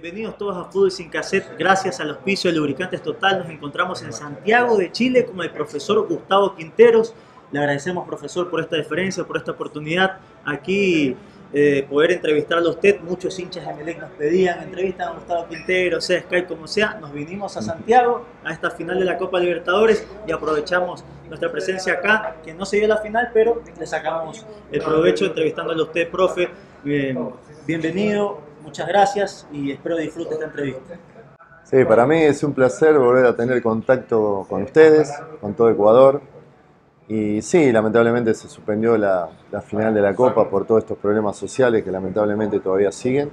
Bienvenidos todos a Fútbol Sin Cassette. Gracias al auspicio de Lubricantes Total nos encontramos en Santiago de Chile con el profesor Gustavo Quinteros. Le agradecemos, profesor, por esta deferencia, por esta oportunidad aquí poder entrevistarlo a usted. Muchos hinchas de Emelec nos pedían entrevistas a Gustavo Quinteros, sea Skype como sea. Nos vinimos a Santiago a esta final de la Copa Libertadores y aprovechamos nuestra presencia acá, que no se dio la final, pero le sacamos el provecho entrevistándolo a usted, profe. Bienvenido. Muchas gracias y espero disfrute esta entrevista. Sí, para mí es un placer volver a tener contacto con ustedes, con todo Ecuador. Y sí, lamentablemente se suspendió la final de la Copa por todos estos problemas sociales que lamentablemente todavía siguen.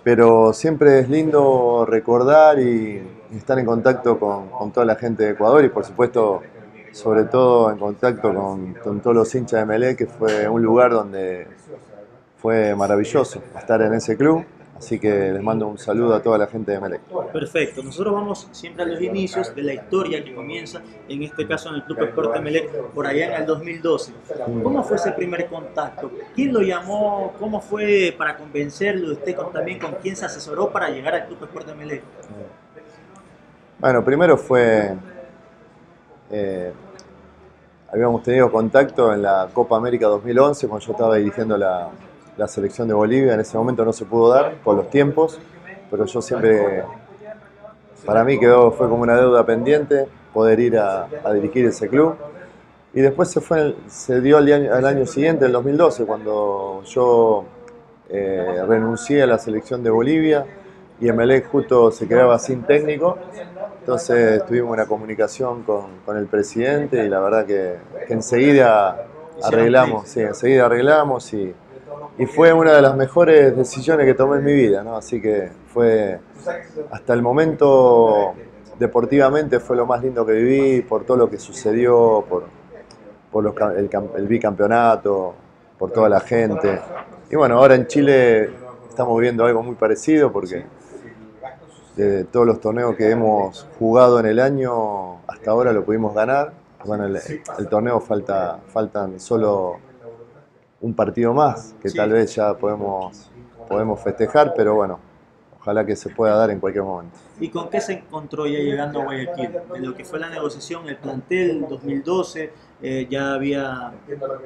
Pero siempre es lindo recordar y estar en contacto con toda la gente de Ecuador y por supuesto, sobre todo en contacto con todos los hinchas de Emelec, que fue un lugar donde fue maravilloso estar en ese club, así que les mando un saludo a toda la gente de Emelec. Perfecto, nosotros vamos siempre a los inicios de la historia que comienza, en este caso en el Club Sport Emelec, por allá en el 2012. ¿Cómo fue ese primer contacto? ¿Quién lo llamó? ¿Cómo fue para convencerlo? ¿Usted también con quién se asesoró para llegar al Club Sport Emelec? Bueno, primero habíamos tenido contacto en la Copa América 2011 cuando yo estaba dirigiendo la selección de Bolivia. En ese momento no se pudo dar por los tiempos, pero yo siempre, para mí fue como una deuda pendiente poder ir a dirigir ese club. Y después se dio al año siguiente, el 2012, cuando yo renuncié a la selección de Bolivia y Emelec justo se quedaba sin técnico. Entonces tuvimos una comunicación con el presidente y la verdad que enseguida arreglamos, sí, enseguida arreglamos y fue una de las mejores decisiones que tomé en mi vida, ¿no? Así que fue, hasta el momento, deportivamente fue lo más lindo que viví, por todo lo que sucedió, por el bicampeonato, por toda la gente. Y bueno, ahora en Chile estamos viviendo algo muy parecido porque de todos los torneos que hemos jugado en el año, hasta ahora lo pudimos ganar. Bueno, el torneo faltan solo un partido más, que tal vez ya podemos festejar, pero bueno, ojalá que se pueda dar en cualquier momento. ¿Y con qué se encontró ya llegando a Guayaquil? En lo que fue la negociación, el plantel 2012, ya había,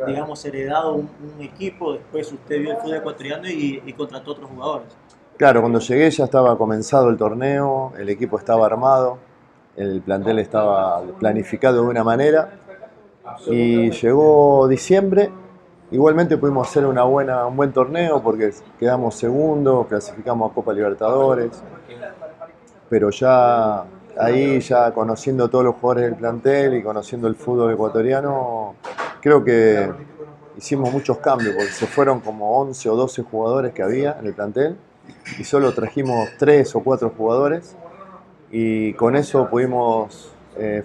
digamos, heredado un equipo, después usted vio el fútbol ecuatoriano y contrató otros jugadores. Claro, cuando llegué ya estaba comenzado el torneo, el equipo estaba armado, el plantel estaba planificado de una manera y llegó diciembre. Igualmente pudimos hacer un buen torneo porque quedamos segundos, clasificamos a Copa Libertadores, pero ya ahí, ya conociendo todos los jugadores del plantel y conociendo el fútbol ecuatoriano, creo que hicimos muchos cambios porque se fueron como 11 o 12 jugadores que había en el plantel y solo trajimos 3 o 4 jugadores y con eso pudimos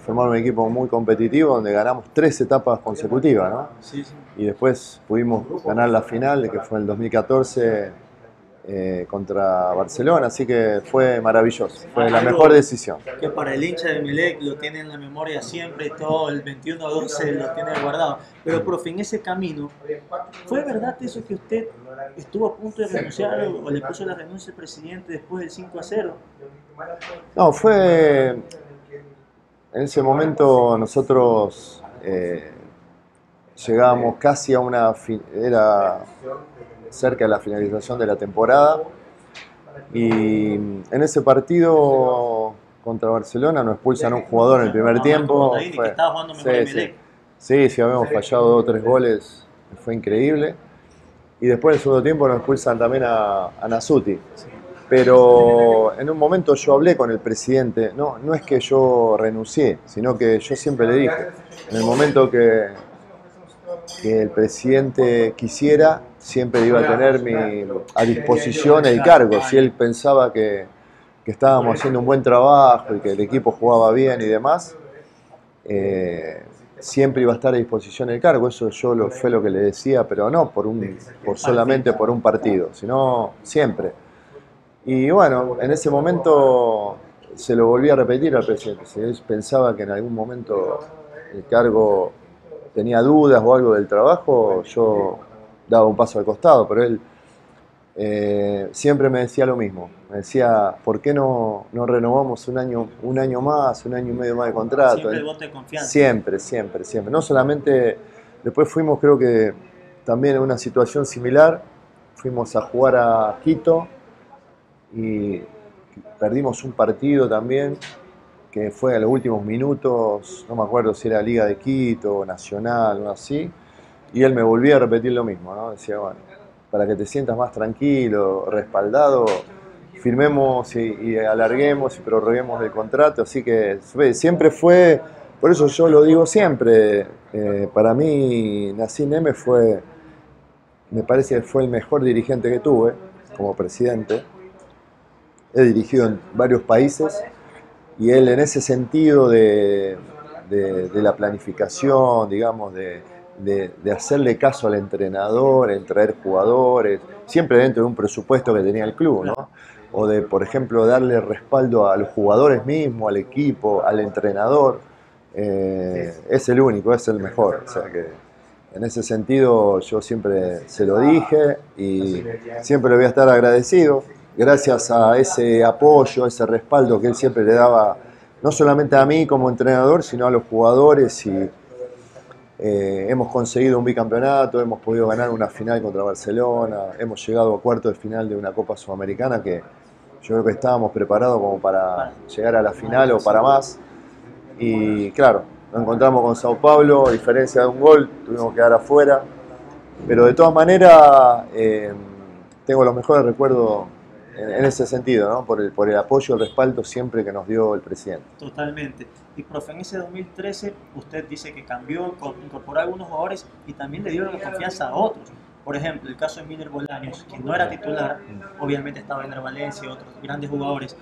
formar un equipo muy competitivo donde ganamos 3 etapas consecutivas, ¿no? Sí, sí. Y después pudimos ganar la final, que fue en el 2014 contra Barcelona, así que fue maravilloso, fue la mejor decisión. Que para el hincha de Emelec lo tiene en la memoria siempre, todo el 21-12 lo tiene guardado. Pero, profe, en ese camino, ¿fue verdad eso que usted estuvo a punto de renunciar o le puso la renuncia al presidente después del 5-0? No, en ese momento nosotros llegábamos casi a era cerca de la finalización de la temporada y en ese partido contra Barcelona nos expulsan a un jugador en el primer tiempo. Que estaba jugando mejor en Emelec. Sí, habíamos fallado 2 o 3 goles, fue increíble. Y después en el segundo tiempo nos expulsan también a Nasuti. Pero en un momento yo hablé con el presidente, no es que yo renuncié, sino que yo siempre le dije, en el momento que el presidente quisiera, siempre iba a tener a disposición el cargo. Si él pensaba que estábamos haciendo un buen trabajo y que el equipo jugaba bien y demás, siempre iba a estar a disposición el cargo. Eso fue lo que le decía, pero no solamente por un partido, sino siempre. Y bueno, en ese momento se lo volví a repetir al presidente. Si él pensaba que en algún momento el cargo tenía dudas o algo del trabajo, yo daba un paso al costado, pero él siempre me decía lo mismo. Me decía, ¿por qué no renovamos un año más, un año y medio más de contrato? Siempre el voto de confianza. Siempre, siempre, siempre. No solamente, después fuimos, creo que también en una situación similar, fuimos a jugar a Quito y perdimos un partido también, que fue a los últimos minutos, no me acuerdo si era Liga de Quito, Nacional, o así, y él me volvía a repetir lo mismo, ¿no? Decía, bueno, para que te sientas más tranquilo, respaldado, firmemos y alarguemos y prorroguemos el contrato, así que siempre fue, por eso yo lo digo siempre, para mí Nassim Neme me parece que fue el mejor dirigente que tuve como presidente. He dirigido en varios países y él en ese sentido de la planificación, digamos, de hacerle caso al entrenador, en traer jugadores, siempre dentro de un presupuesto que tenía el club, ¿no? O de, por ejemplo, darle respaldo a los jugadores mismos, al equipo, al entrenador, es el único, es el mejor. O sea que en ese sentido yo siempre se lo dije y siempre le voy a estar agradecido. Gracias a ese apoyo, ese respaldo que él siempre le daba, no solamente a mí como entrenador, sino a los jugadores y hemos conseguido un bicampeonato, hemos podido ganar una final contra Barcelona, hemos llegado a cuartos de final de una Copa Sudamericana que yo creo que estábamos preparados como para llegar a la final o para más. Y claro, nos encontramos con Sao Paulo, a diferencia de un gol, tuvimos que quedar afuera. Pero de todas maneras, tengo los mejores recuerdos en ese sentido, ¿no? Por el apoyo, el respaldo siempre que nos dio el presidente. Totalmente. Y profe, en ese 2013 usted dice que cambió, incorporó a algunos jugadores y también le dio la confianza a otros. Por ejemplo, el caso de Miller Bolaños, que no era titular, obviamente estaba en el Valencia y otros grandes jugadores,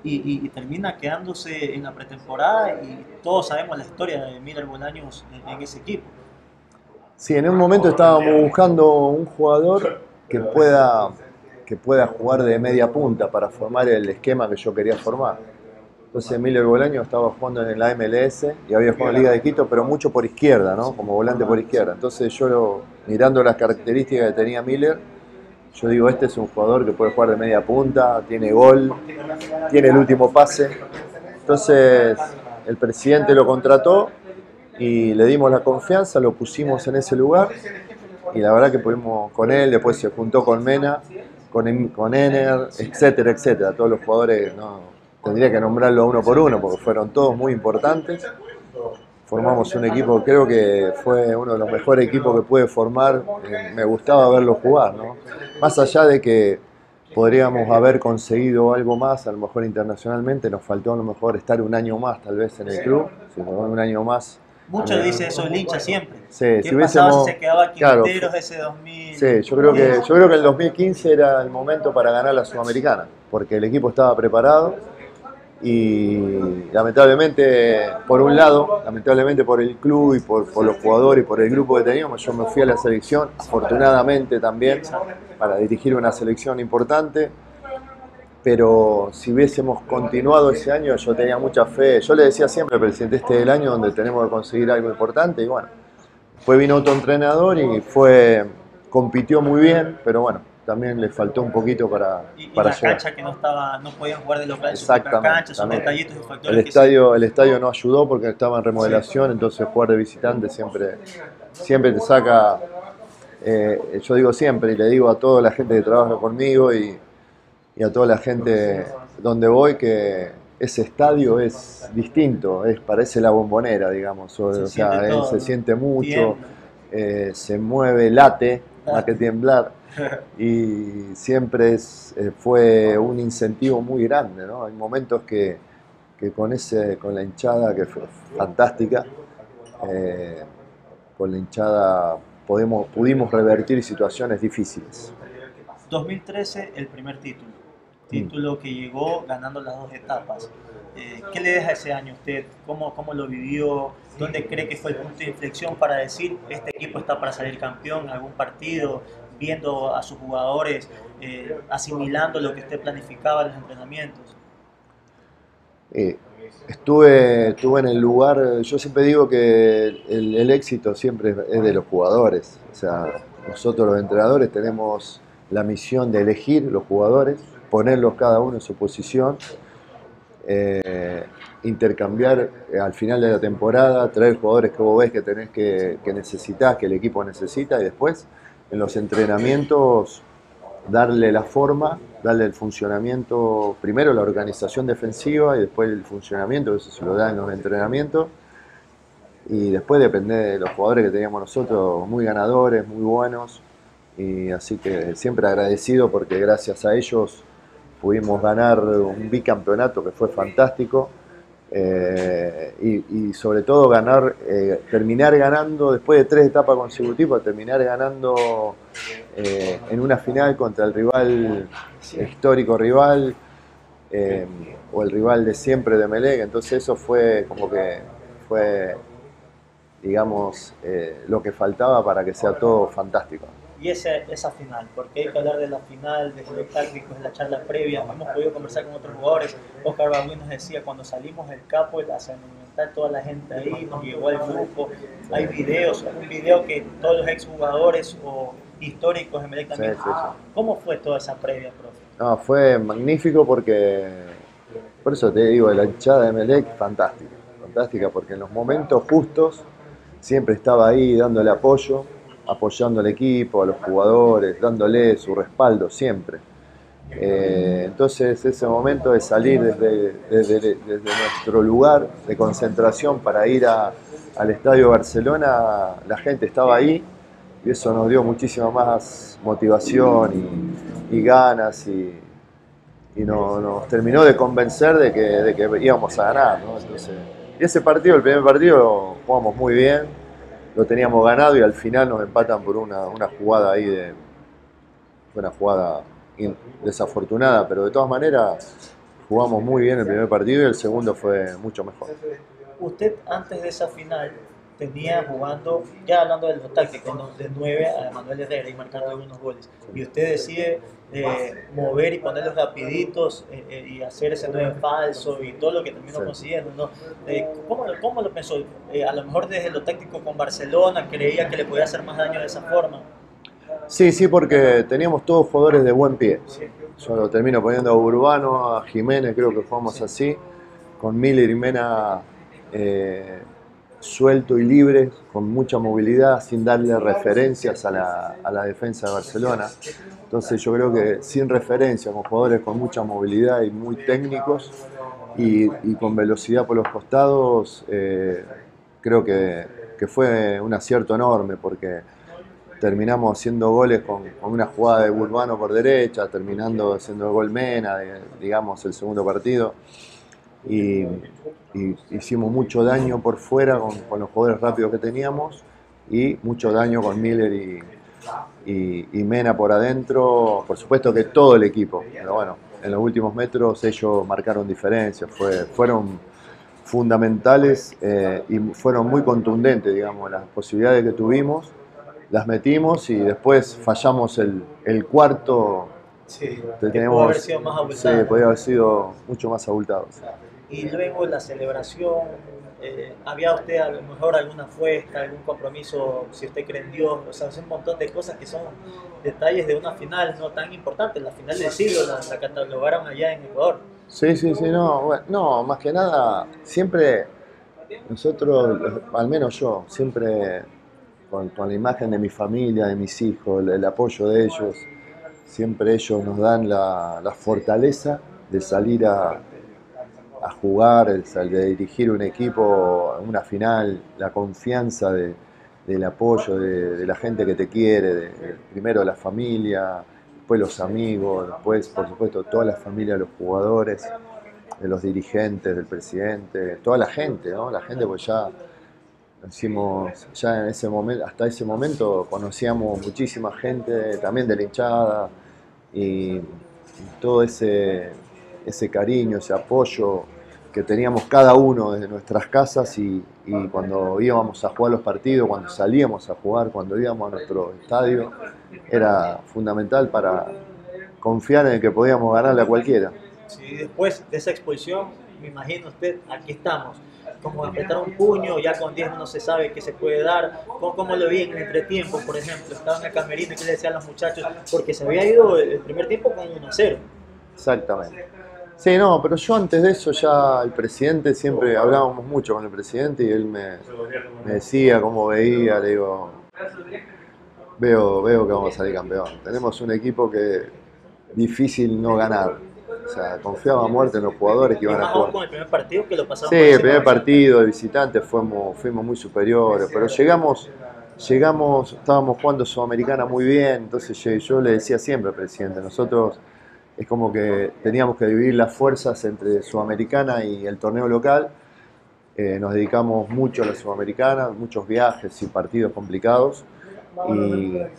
y termina quedándose en la pretemporada y todos sabemos la historia de Miller Bolaños en ese equipo. Sí, en un momento estábamos buscando un jugador que pueda jugar de media punta para formar el esquema que yo quería formar. Entonces Miller Bolaños estaba jugando en la MLS y había jugado en Liga de Quito, pero mucho por izquierda, ¿no? Como volante por izquierda. Entonces yo, mirando las características que tenía Miller, yo digo, este es un jugador que puede jugar de media punta, tiene gol, tiene el último pase. Entonces el presidente lo contrató y le dimos la confianza, lo pusimos en ese lugar y la verdad que pudimos con él, después se juntó con Mena, con Ener, etcétera, etcétera. Todos los jugadores, no, tendría que nombrarlo uno por uno porque fueron todos muy importantes. Formamos un equipo, creo que fue uno de los mejores equipos que pude formar, me gustaba verlo jugar, ¿no? Más allá de que podríamos haber conseguido algo más, a lo mejor internacionalmente, nos faltó a lo mejor estar un año más tal vez en el club, si un año más. Muchos dicen eso el hincha siempre. Sí, ¿Qué si pasaba hubiésemos, si se quedaba claro, Quinteros ese 2000? sí, yo creo que el 2015 era el momento para ganar la Sudamericana, porque el equipo estaba preparado y lamentablemente, por un lado, lamentablemente por el club y por los jugadores y por el grupo que teníamos, yo me fui a la selección, afortunadamente también, para dirigir una selección importante. Pero si hubiésemos continuado ese año, yo tenía mucha fe. Yo le decía siempre al presidente, este es el año donde tenemos que conseguir algo importante. Y bueno, después vino otro entrenador y compitió muy bien, pero bueno, también le faltó un poquito para la llegar. cancha que no podían jugar de local en su Exactamente, propia cancha, son también. detallitos y factores El estadio no ayudó porque estaba en remodelación, entonces jugar de visitante siempre te saca, yo digo siempre y le digo a toda la gente que trabaja conmigo y a toda la gente donde voy que ese estadio es distinto, parece la Bombonera, digamos, se siente mucho, se mueve, late, más que temblar, y siempre fue un incentivo muy grande, ¿no? Hay momentos que con la hinchada, que fue fantástica, con la hinchada pudimos revertir situaciones difíciles. 2013, el primer título que llegó ganando las dos etapas. ¿Qué le deja ese año a usted? ¿Cómo lo vivió? ¿Dónde cree que fue el punto de inflexión para decir este equipo está para salir campeón en algún partido? Viendo a sus jugadores, asimilando lo que usted planificaba en los entrenamientos. Estuve en el lugar, yo siempre digo que el éxito siempre es de los jugadores. O sea, nosotros los entrenadores tenemos la misión de elegir los jugadores, ponerlos cada uno en su posición, intercambiar al final de la temporada, traer jugadores que vos ves que tenés que necesitas, que el equipo necesita, y después en los entrenamientos darle la forma, darle el funcionamiento, primero la organización defensiva y después el funcionamiento, eso se lo da en los entrenamientos. Y después depende de los jugadores que teníamos nosotros, muy ganadores, muy buenos. Y así que siempre agradecido porque gracias a ellos pudimos ganar un bicampeonato que fue fantástico. Y sobre todo terminar ganando, después de 3 etapas consecutivas, terminar ganando en una final contra el rival, histórico rival, o el rival de siempre de Emelec. Entonces eso fue como que fue, digamos, lo que faltaba para que sea todo fantástico. Y esa final, porque hay que hablar de la final, de los tácticos, de la charla previa. Hemos podido conversar con otros jugadores. Oscar Balbuín nos decía, cuando salimos del Capo, hacia el Monumental, toda la gente ahí, nos llegó al grupo. Hay videos, un video que todos los exjugadores o históricos de Emelec también. Sí, sí, sí. ¿Cómo fue toda esa previa, profe? No, fue magnífico porque, por eso te digo, la hinchada de Emelec, fantástica. Fantástica porque en los momentos justos siempre estaba ahí dándole apoyo, apoyando al equipo, a los jugadores, dándole su respaldo siempre. Entonces ese momento de salir desde nuestro lugar de concentración para ir al Estadio Barcelona, la gente estaba ahí y eso nos dio muchísima más motivación y ganas y nos terminó de convencer de que íbamos a ganar, ¿no? Entonces, y ese partido, el primer partido, jugamos muy bien, lo teníamos ganado y al final nos empatan por una jugada ahí fue una jugada desafortunada, pero de todas maneras jugamos muy bien el primer partido y el segundo fue mucho mejor. Usted antes de esa final tenía jugando, ya hablando de los tácticos, de 9 a Manuel Herrera y marcando algunos goles. Y usted decide mover y ponerlos rapiditos y hacer ese 9 falso y todo lo que terminó consiguiendo, ¿no? ¿Cómo lo pensó? A lo mejor desde lo táctico con Barcelona creía que le podía hacer más daño de esa forma. Sí, sí, porque teníamos todos jugadores de buen pie. Yo lo termino poniendo a Urbano, a Jiménez, creo que jugamos así, con Miller y Mena suelto y libre, con mucha movilidad, sin darle referencias a la defensa de Barcelona. Entonces yo creo que sin referencia, con jugadores con mucha movilidad y muy técnicos y con velocidad por los costados, creo que fue un acierto enorme porque terminamos haciendo goles con una jugada de Urbano por derecha, terminando haciendo el gol Mena, digamos, el segundo partido. Y hicimos mucho daño por fuera con los jugadores rápidos que teníamos y mucho daño con Miller y Mena por adentro. Por supuesto que todo el equipo, pero bueno, en los últimos metros ellos marcaron diferencias, fueron fundamentales y fueron muy contundentes, digamos, las posibilidades que tuvimos. Las metimos y después fallamos el cuarto. Sí, pudo haber sido más abultado. Sí, podía haber sido mucho más abultado. Sí. Y luego la celebración, ¿había usted a lo mejor alguna fiesta, algún compromiso, si usted cree en Dios? O sea, es un montón de cosas que son detalles de una final no tan importante. La final del siglo la catalogaron allá en Ecuador. Sí, sí, sí, no, bueno, no, más que nada, siempre nosotros, al menos yo, siempre con la imagen de mi familia, de mis hijos, el apoyo de ellos, siempre ellos nos dan la fortaleza de salir a jugar, de dirigir un equipo en una final, la confianza del apoyo de la gente que te quiere, primero la familia, después los amigos, después por supuesto toda la familia de los jugadores, de los dirigentes, del presidente, toda la gente, ¿no? La gente, pues ya hicimos, ya en ese momento, hasta ese momento conocíamos muchísima gente, también de la hinchada, y todo ese cariño, ese apoyo que teníamos cada uno desde nuestras casas y cuando íbamos a jugar los partidos, cuando salíamos a jugar, cuando íbamos a nuestro estadio, era fundamental para confiar en que podíamos ganarle a cualquiera. Sí, después de esa expulsión, me imagino usted, aquí estamos. como apretar un puño, ya con 10 no se sabe qué se puede dar. ¿Cómo lo vi en el entretiempo, por ejemplo? Estaba en el camerino y qué le decían los muchachos, porque se había ido el primer tiempo con 1-0. Exactamente. Sí, no, pero yo antes de eso ya el presidente, siempre hablábamos mucho con el presidente y él me decía cómo veía, le digo, veo que vamos a salir campeón. Tenemos un equipo que difícil no ganar. O sea, confiaba a muerte en los jugadores que Y iban a más aún jugar. con el primer partido que lo pasaron Sí, por el encima primer bastante. partido de visitante fuimos muy superiores, pero llegamos, estábamos jugando Sudamericana muy bien, entonces yo le decía siempre al presidente, nosotros es como que teníamos que dividir las fuerzas entre Sudamericana y el torneo local. Nos dedicamos mucho a la Sudamericana, muchos viajes y partidos complicados.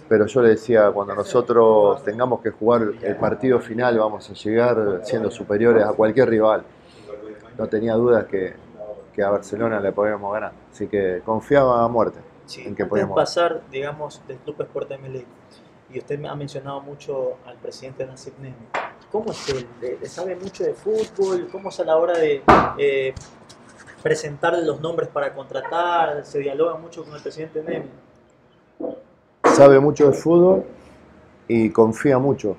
Pero yo le decía, cuando nosotros tengamos que jugar el partido final, vamos a llegar siendo superiores a cualquier rival. No tenía dudas que a Barcelona le podíamos ganar. Así que confiaba a muerte Sí, en que antes de podíamos ganar. pasar, digamos, del Club Sport MLE, y usted me ha mencionado mucho al presidente Nasib Nemi, ¿cómo es él? ¿Le sabe mucho de fútbol? ¿Cómo es a la hora de presentarle los nombres para contratar? ¿Se dialoga mucho con el presidente Nemi? Sabe mucho de fútbol y confía mucho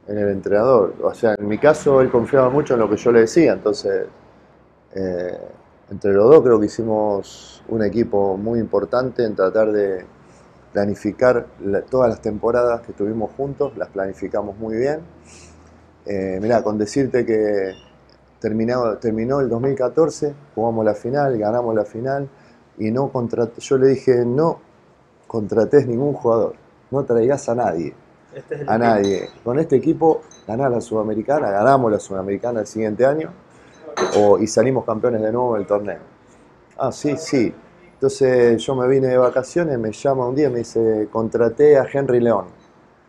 en el entrenador. O sea, en mi caso él confiaba mucho en lo que yo le decía, entonces eh, entre los dos creo que hicimos un equipo muy importante en tratar de planificar todas las temporadas que estuvimos juntos, las planificamos muy bien. Mirá, con decirte que terminó el 2014, jugamos la final, ganamos la final y yo le dije no contratés ningún jugador, no traigas a nadie. Este es el A equipo. nadie. Con este equipo ganás la Sudamericana, ganamos la Sudamericana el siguiente año y salimos campeones de nuevo del torneo. Ah, sí, sí. Entonces yo me vine de vacaciones, me llama un día y me dice, contraté a Henry León.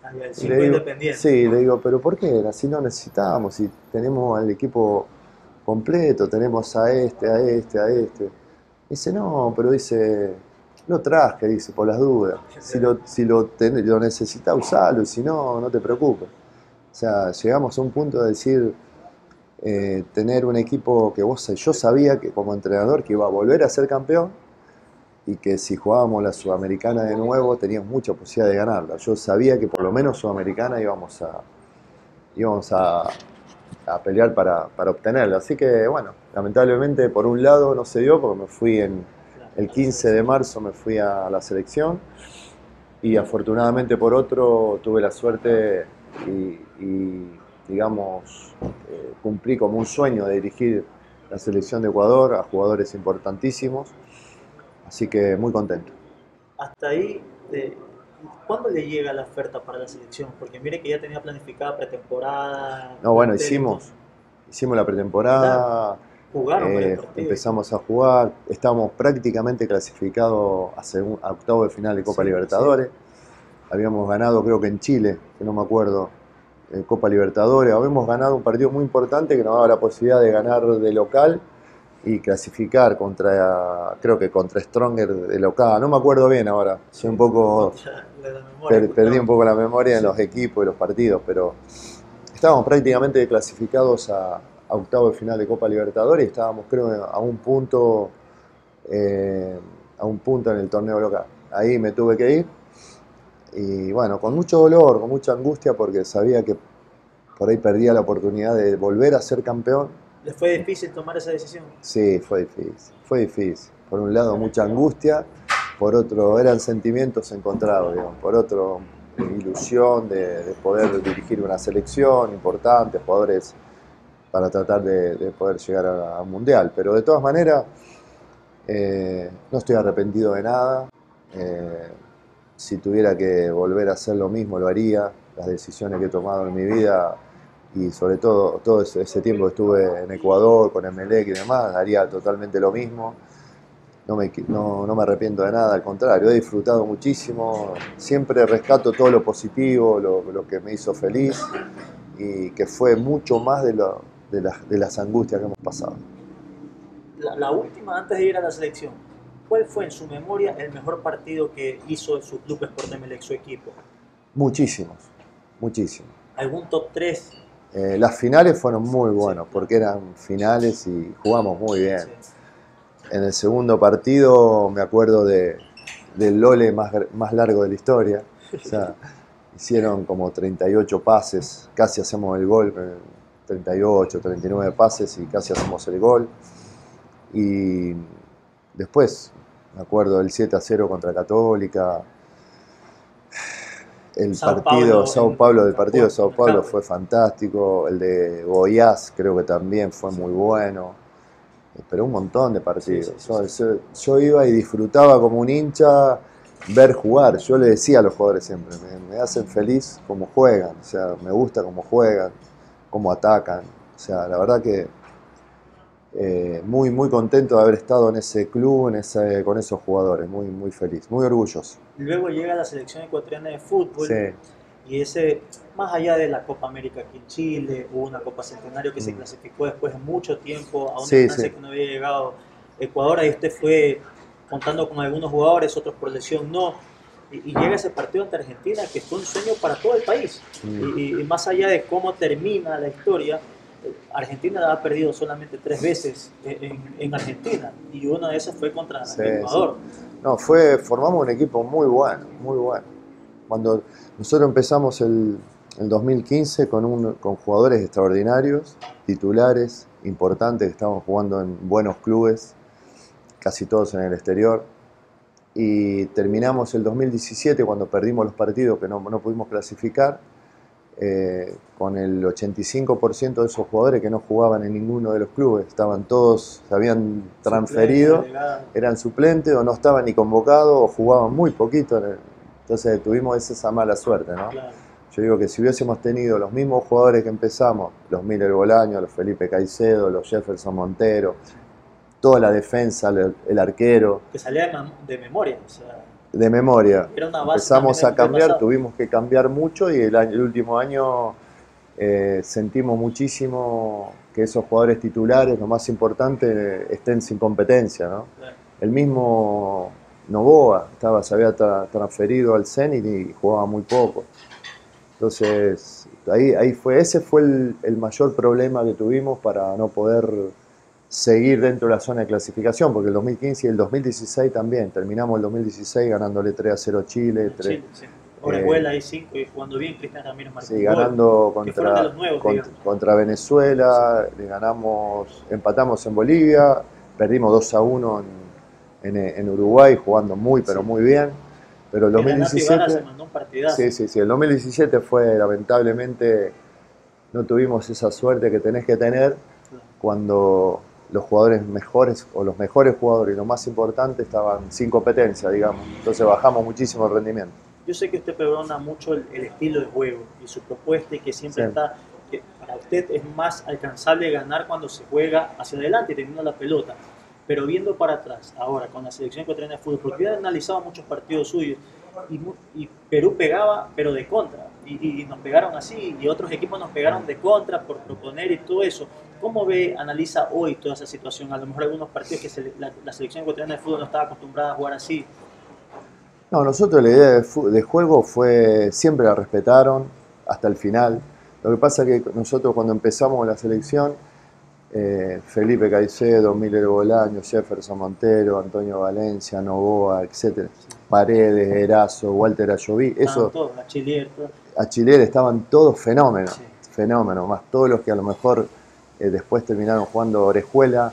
El Y le 5 digo, Independiente. sí, le digo, pero ¿por qué? Así no necesitamos, si tenemos al equipo completo, tenemos a este, a este, a este. Dice, no, pero dice, lo traje, dice, por las dudas. Si lo necesitas, usalo, y si no, no te preocupes. O sea, llegamos a un punto de decir, tener un equipo que yo sabía que como entrenador que iba a volver a ser campeón y que si jugábamos la Sudamericana de nuevo teníamos mucha posibilidad de ganarla. Yo sabía que por lo menos Sudamericana íbamos a pelear para obtenerla. Así que bueno, lamentablemente por un lado no se dio porque me fui el 15 de marzo me fui a la selección y afortunadamente por otro tuve la suerte digamos, cumplí como un sueño de dirigir la selección de Ecuador a jugadores importantísimos, así que muy contento. Hasta ahí, ¿cuándo le llega la oferta para la selección? Porque mire que ya tenía planificada pretemporada, No, bueno, plantel y todo. hicimos la Claro, pretemporada, jugaron varios partidos. empezamos a jugar, estábamos prácticamente clasificados a octavo de final de Copa Sí, Libertadores. Habíamos ganado, creo que en Chile, que no me acuerdo, Copa Libertadores. Habíamos ganado un partido muy importante que nos daba la posibilidad de ganar de local y clasificar creo que contra Stronger de local. No me acuerdo bien ahora, soy un poco, La memoria, perdí un poco la memoria en los equipos y los partidos, pero estábamos prácticamente clasificados a octavo de final de Copa Libertadores y estábamos, creo, eh, a un punto en el torneo local. Ahí me tuve que ir y bueno, con mucho dolor, con mucha angustia porque sabía que por ahí perdía la oportunidad de volver a ser campeón. ¿Les fue difícil tomar esa decisión? Sí, fue difícil, fue difícil. Por un lado mucha angustia, por otro eran sentimientos encontrados, digamos. Por otro ilusión de poder dirigir una selección importante, jugadores para tratar de poder llegar a un mundial. Pero de todas maneras, no estoy arrepentido de nada. Si tuviera que volver a hacer lo mismo, lo haría. Las decisiones que he tomado en mi vida y sobre todo ese tiempo que estuve en Ecuador con Emelec y demás, haría totalmente lo mismo. No me arrepiento de nada, al contrario, he disfrutado muchísimo. Siempre rescato todo lo positivo, lo que me hizo feliz y que fue mucho más de las angustias que hemos pasado. La última, antes de ir a la selección, ¿cuál fue en su memoria el mejor partido que hizo su Club Sport Emelec, su equipo? Muchísimos, muchísimos. ¿Algún top 3? Las finales fueron muy buenas porque eran finales y jugamos muy bien. Sí. En el segundo partido me acuerdo del Lole más largo de la historia. O sea, hicieron como 38 pases, casi hacemos el gol, 38, 39 pases y casi hacemos el gol. Y después me acuerdo del 7-0 contra Católica. El partido del partido de Sao Paulo fue fantástico. El de Goiás creo que también fue muy bueno. Pero un montón de partidos. Yo iba y disfrutaba como un hincha ver jugar. Yo le decía a los jugadores siempre, me hacen feliz como juegan. O sea, me gusta cómo juegan, cómo atacan. O sea, la verdad que muy, muy contento de haber estado en ese club, con esos jugadores. Muy, muy feliz, muy orgulloso. Luego llega la selección ecuatoriana de fútbol. Sí. Y ese, más allá de la Copa América aquí en Chile, hubo una Copa Centenario que se clasificó después de mucho tiempo a una instancia que no había llegado Ecuador. Ahí usted fue contando con algunos jugadores, otros por lesión no. Y llega ese partido ante Argentina que fue un sueño para todo el país. Y más allá de cómo termina la historia, Argentina ha perdido solamente 3 veces en Argentina. Y una de esas fue contra Ecuador. No, formamos un equipo muy bueno, muy bueno. Cuando nosotros empezamos el 2015 con jugadores extraordinarios, titulares, importantes, que estaban jugando en buenos clubes, casi todos en el exterior. Y terminamos el 2017 cuando perdimos los partidos que no pudimos clasificar, con el 85% de esos jugadores que no jugaban en ninguno de los clubes. Estaban todos, se habían transferido, eran suplentes o no estaban ni convocados o jugaban muy poquito. Entonces tuvimos esa mala suerte, ¿no? Claro. Yo digo que si hubiésemos tenido los mismos jugadores que empezamos, los Miller Bolaño, los Felipe Caicedo, los Jefferson Montero, toda la defensa, el arquero. Que salían de memoria, o sea. De memoria. Era una base. Empezamos a cambiar, tuvimos que cambiar mucho y el último año sentimos muchísimo que esos jugadores titulares, lo más importante, estén sin competencia, ¿no? Claro. El mismo Novoa se había transferido al Zenit y jugaba muy poco. Entonces, ese fue el mayor problema que tuvimos para no poder seguir dentro de la zona de clasificación, porque el 2015 y el 2016 también, terminamos el 2016 ganándole 3-0 a Chile. Chile, sí. Orejuela ahí 5 y jugando bien, Cristian Ramírez marcó. Sí, ganando contra Venezuela, empatamos en Bolivia, perdimos 2-1 en Uruguay, jugando pero muy bien. Pero el 2017 se mandó un partidazo. Sí, el 2017 fue, lamentablemente, no tuvimos esa suerte que tenés que tener cuando los jugadores mejores o los mejores jugadores y lo más importante estaban sin competencia, digamos. Entonces bajamos muchísimo el rendimiento. Yo sé que usted perdona mucho el estilo de juego y su propuesta y que siempre está, que para usted es más alcanzable ganar cuando se juega hacia adelante y teniendo la pelota. Pero viendo para atrás, ahora con la selección ecuatoriana de fútbol, porque yo he analizado muchos partidos suyos y Perú pegaba, pero de contra. Y nos pegaron así, y otros equipos nos pegaron de contra por proponer y todo eso. ¿Cómo analiza hoy toda esa situación? A lo mejor algunos partidos que la selección ecuatoriana de fútbol no estaba acostumbrada a jugar así. No, nosotros la idea de juego siempre la respetaron hasta el final. Lo que pasa es que nosotros cuando empezamos la selección, Felipe Caicedo, Miller Bolaño, Jefferson Montero, Antonio Valencia, Novoa, etc. Paredes, Erazo, Walter Ayoví, Achiller estaban todos fenómenos, más todos los que a lo mejor después terminaron jugando Orejuela,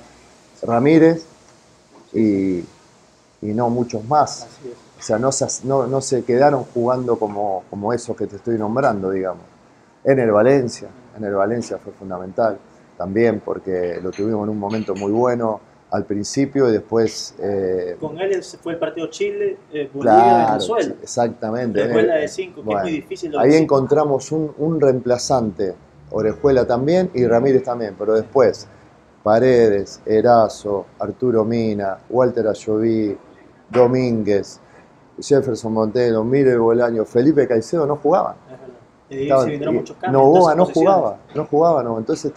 Ramírez y no muchos más. O sea, no se quedaron jugando como esos que te estoy nombrando, digamos. Ener Valencia fue fundamental también porque lo tuvimos en un momento muy bueno al principio y después... Con él fue el partido Chile, Bolivia, Venezuela. Exactamente. Orejuela de 5, que es muy difícil. Ahí encontramos un reemplazante, Orejuela también y Ramírez también, pero después Paredes, Erazo, Arturo Mina, Walter Ayoví, Domínguez, Jefferson Montero, Miller Bolaño, Felipe Caicedo no jugaban. Novoa no jugaba, entonces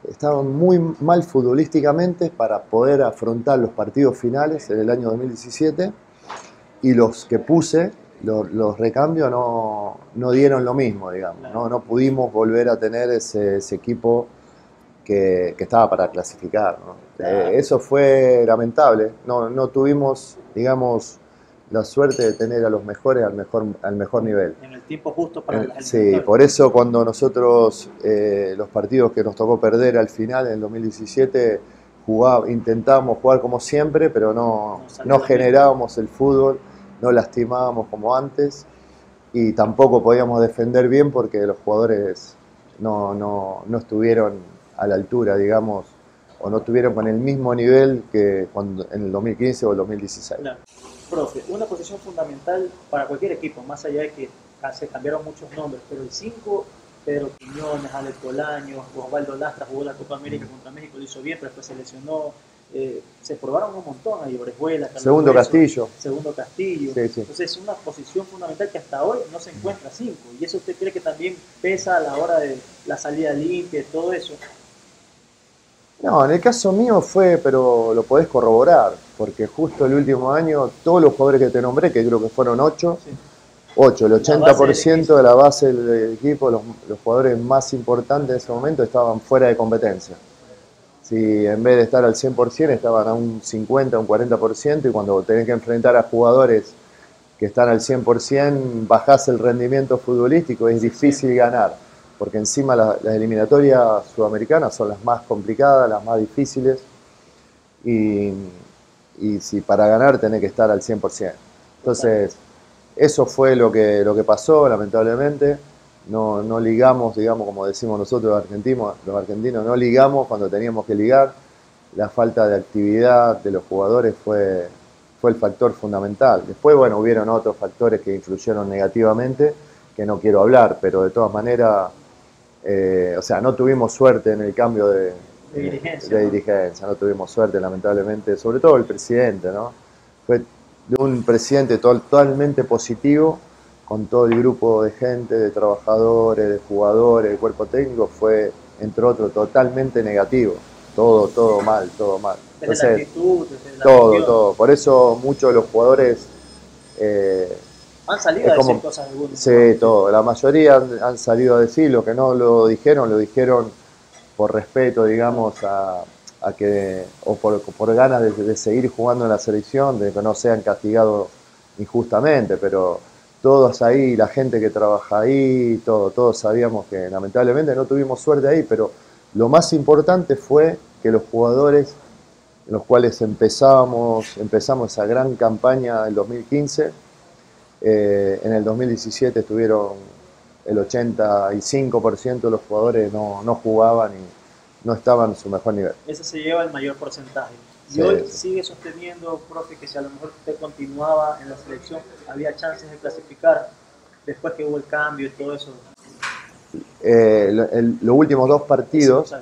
estaban muy mal futbolísticamente para poder afrontar los partidos finales en el año 2017 y los que puse, los recambios no dieron lo mismo, digamos. No pudimos volver a tener ese equipo que estaba para clasificar, ¿no? Eso fue lamentable. No tuvimos, digamos, la suerte de tener a los mejores al mejor nivel. En el tiempo justo para las Sí, por eso cuando nosotros, los partidos que nos tocó perder al final, en el 2017, intentábamos jugar como siempre, pero no generábamos el fútbol, no lastimábamos como antes y tampoco podíamos defender bien porque los jugadores no estuvieron a la altura, digamos, o no estuvieron con el mismo nivel que en el 2015 o el 2016. Claro. Profe, una posición fundamental para cualquier equipo, más allá de que se cambiaron muchos nombres, pero el 5, Pedro Quiñones, Alex Bolaños, Osvaldo Lastra jugó la Copa América contra México, lo hizo bien, pero después se lesionó. Se probaron un montón ahí, Orejuela, Segundo Castillo. Segundo Castillo. Sí, sí. Entonces es una posición fundamental que hasta hoy no se encuentra 5. ¿Y eso usted cree que también pesa a la hora de la salida limpia y todo eso? No, en el caso mío fue, pero lo podés corroborar, porque justo el último año todos los jugadores que te nombré, que creo que fueron 8, sí. 8, el 80% de la base del equipo, los jugadores más importantes en ese momento estaban fuera de competencia. Si en vez de estar al 100% estaban a un 50, un 40%, y cuando tenés que enfrentar a jugadores que están al 100%, bajás el rendimiento futbolístico, es difícil ganar, porque encima las eliminatorias sudamericanas son las más complicadas, las más difíciles, y si para ganar tenés que estar al 100%. Entonces, eso fue lo que pasó, lamentablemente. No ligamos, digamos, como decimos nosotros los argentinos, no ligamos cuando teníamos que ligar. La falta de actividad de los jugadores fue el factor fundamental. Después, bueno, hubieron otros factores que influyeron negativamente, que no quiero hablar, pero de todas maneras, o sea, no tuvimos suerte en el cambio de dirigencia, no tuvimos suerte, lamentablemente, sobre todo el presidente, ¿no? Fue de un presidente totalmente positivo, con todo el grupo de gente, de trabajadores, de jugadores, de cuerpo técnico, fue, entre otros, totalmente negativo. Todo mal, todo mal. Entonces, desde la actitud, desde la todo. Por eso muchos de los jugadores han salido a decir cosas de Bundes. Sí, todo. La mayoría han salido a decir, lo que no lo dijeron por respeto, digamos, o por ganas de seguir jugando en la selección, de que no sean castigados injustamente, pero todos ahí, la gente que trabaja ahí, todos sabíamos que lamentablemente no tuvimos suerte ahí, pero lo más importante fue que los jugadores, en los cuales empezamos esa gran campaña del 2015, en el 2017 estuvieron el 85% de los jugadores no jugaban y no estaban en su mejor nivel. Ese se lleva el mayor porcentaje. Y hoy sigue sosteniendo, profe, que si a lo mejor usted continuaba en la selección, había chances de clasificar después que hubo el cambio y todo eso. Los últimos 2 partidos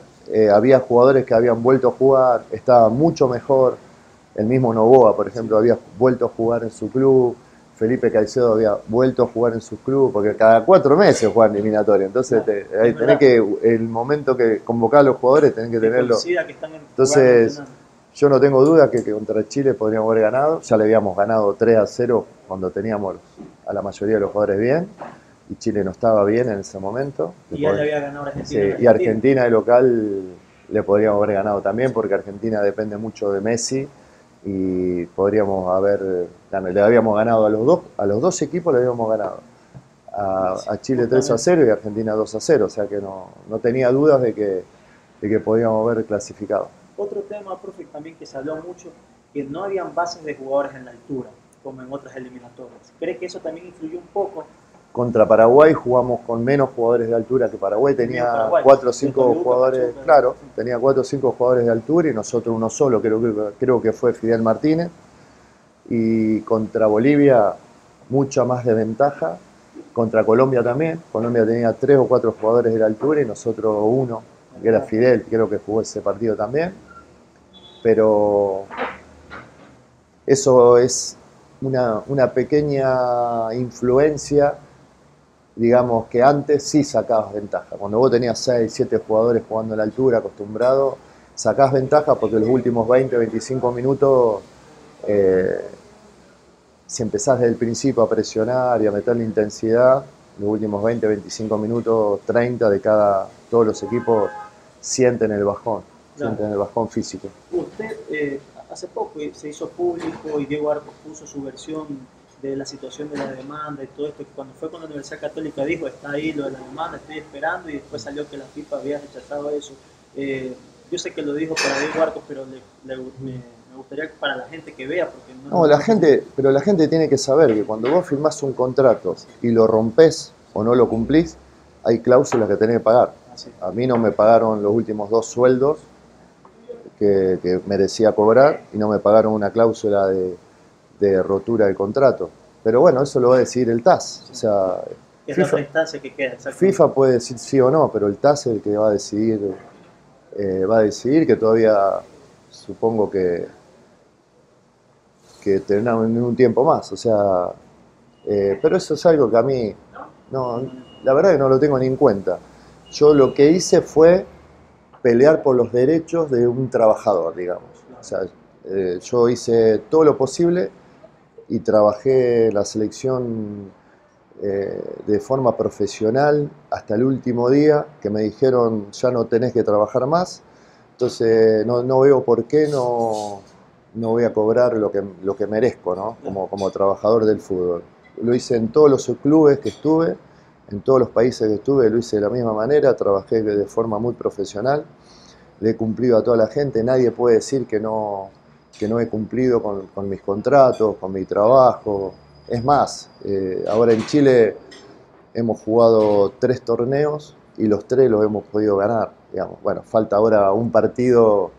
había jugadores que habían vuelto a jugar, estaba mucho mejor. El mismo Novoa, por ejemplo, había vuelto a jugar en su club. Felipe Caicedo había vuelto a jugar en su club, porque cada 4 meses juegan eliminatoria. Entonces, tenés que, el momento que convocar a los jugadores, tenés que tenerlo. Entonces, yo no tengo duda que contra Chile podríamos haber ganado. Ya le habíamos ganado 3-0 cuando teníamos a la mayoría de los jugadores bien. Y Chile no estaba bien en ese momento. Y ya le había ganado a Argentina. Sí, y Argentina de local le podríamos haber ganado también, porque Argentina depende mucho de Messi. Y le habíamos ganado a los dos equipos, le habíamos ganado. A Chile 3-0 y a Argentina 2-0. O sea que no tenía dudas de que podíamos haber clasificado. Otro tema, profe, también que se habló mucho, que no habían bases de jugadores en la altura, como en otras eliminatorias. ¿Cree que eso también influyó un poco? Contra Paraguay jugamos con menos jugadores de altura, que Paraguay tenía 4 o 5 jugadores, claro, tenía 4 o 5 jugadores de altura y nosotros uno solo, creo que fue Fidel Martínez. Y contra Bolivia mucha más desventaja, contra Colombia también. Colombia tenía 3 o 4 jugadores de la altura y nosotros uno, que era Fidel, creo que jugó ese partido también. Pero eso es una pequeña influencia, digamos, que antes sí sacabas ventaja. Cuando vos tenías 6, 7 jugadores jugando a la altura, acostumbrado, sacás ventaja porque los últimos 20, 25 minutos, si empezás desde el principio a presionar y a meterle intensidad, los últimos 20, 25 minutos, 30 todos los equipos sienten el bajón físico. Usted hace poco se hizo público y Diego Arcos puso su versión de la situación de la demanda y todo esto, que cuando fue con la Universidad Católica dijo, está ahí lo de la demanda, estoy esperando, y después salió que la FIFA había rechazado eso. Yo sé que lo dijo para Diego Arcos, pero me gustaría para la gente que vea, porque no, pero la gente tiene que saber que cuando vos firmás un contrato y lo rompés o no lo cumplís, hay cláusulas que tenés que pagar. A mí no me pagaron los últimos 2 sueldos que merecía cobrar y no me pagaron una cláusula de rotura del contrato. Pero bueno, eso lo va a decidir el TAS. O sea, es la otra instancia que queda. FIFA puede decir sí o no, pero el TAS es el que va a decidir que todavía supongo que tendrán un tiempo más. O sea, pero eso es algo que a mí, no, la verdad que no lo tengo ni en cuenta. Yo lo que hice fue pelear por los derechos de un trabajador, digamos. O sea, yo hice todo lo posible y trabajé la selección de forma profesional hasta el último día, que me dijeron ya no tenés que trabajar más. Entonces no veo por qué no voy a cobrar lo que merezco, ¿no? Como trabajador del fútbol. Lo hice en todos los clubes que estuve, en todos los países que estuve, lo hice de la misma manera, trabajé de forma muy profesional, le he cumplido a toda la gente, nadie puede decir que no he cumplido con mis contratos, con mi trabajo. Es más, ahora en Chile hemos jugado 3 torneos y los 3 los hemos podido ganar, digamos. Bueno, falta ahora un partido.